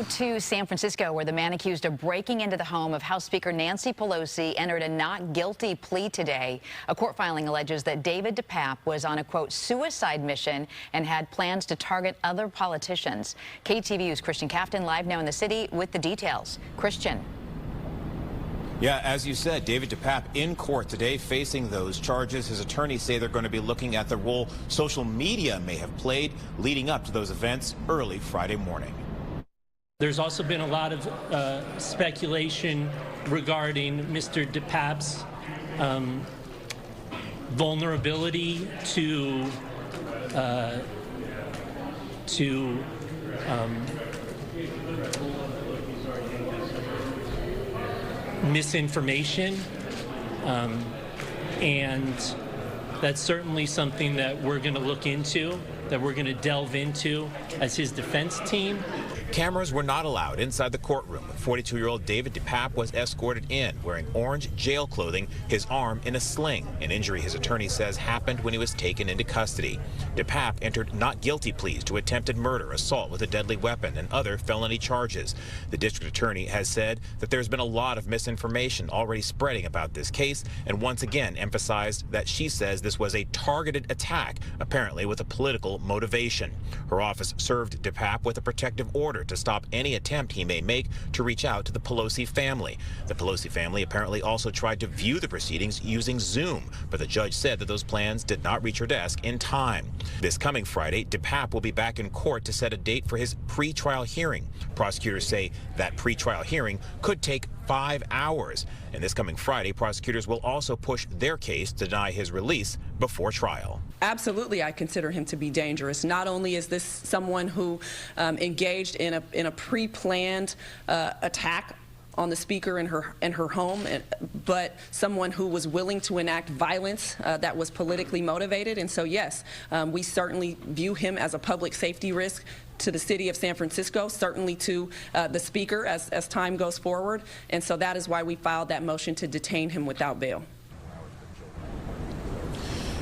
Now to San Francisco, where the man accused of breaking into the home of House Speaker Nancy Pelosi entered a not guilty plea today. A court filing alleges that David DePape was on a, quote, suicide mission and had plans to target other politicians. KTVU's Christian Cafton live now in the city with the details. Christian. Yeah, as you said, David DePape in court today facing those charges. His attorneys say they're going to be looking at the role social media may have played leading up to those events early Friday morning. There's also been a lot of speculation regarding Mr. DePape's vulnerability to misinformation, and that's certainly something that we're going to look into, that we're going to delve into as his defense team. Cameras were not allowed inside the courtroom. 42-year-old David DePape was escorted in wearing orange jail clothing, his arm in a sling, an injury his attorney says happened when he was taken into custody. DePape entered not guilty pleas to attempted murder, assault with a deadly weapon, and other felony charges. The district attorney has said that there's been a lot of misinformation already spreading about this case, and once again emphasized that she says this was a targeted attack, apparently with a political motivation. Her office served DePape with a protective order to stop any attempt he may make to reach out to the Pelosi family. The Pelosi family apparently also tried to view the proceedings using Zoom, but the judge said that those plans did not reach her desk in time. This coming Friday, DePape will be back in court to set a date for his pre-trial hearing. Prosecutors say that pre-trial hearing could take 5 hours. And this coming Friday, prosecutors will also push their case to deny his release before trial. Absolutely, I consider him to be dangerous. Not only is this someone who engaged in a pre-planned attack on the speaker in her home, but someone who was willing to enact violence that was politically motivated. And so, yes, we certainly view him as a public safety risk to the city of San Francisco, certainly to the speaker as time goes forward. And so that is why we filed that motion to detain him without bail.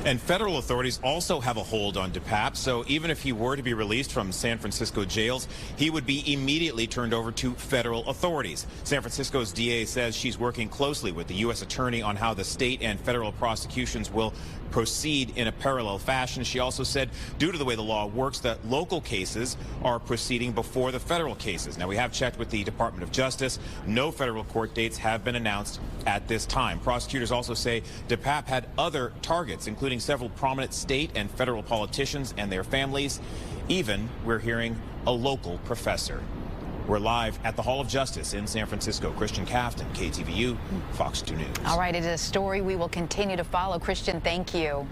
And federal authorities also have a hold on DePape, so even if he were to be released from San Francisco jails, he would be immediately turned over to federal authorities. San Francisco's DA says she's working closely with the U.S. attorney on how the state and federal prosecutions will proceed in a parallel fashion. She also said, due to the way the law works, that local cases are proceeding before the federal cases. Now, we have checked with the Department of Justice. No federal court dates have been announced at this time. Prosecutors also say DePape had other targets, including several prominent state and federal politicians and their families. Even, we're hearing, a local professor. We're live at the Hall of Justice in San Francisco. Christian Cafton, KTVU, Fox 2 News. All right, it is a story we will continue to follow. Christian, thank you.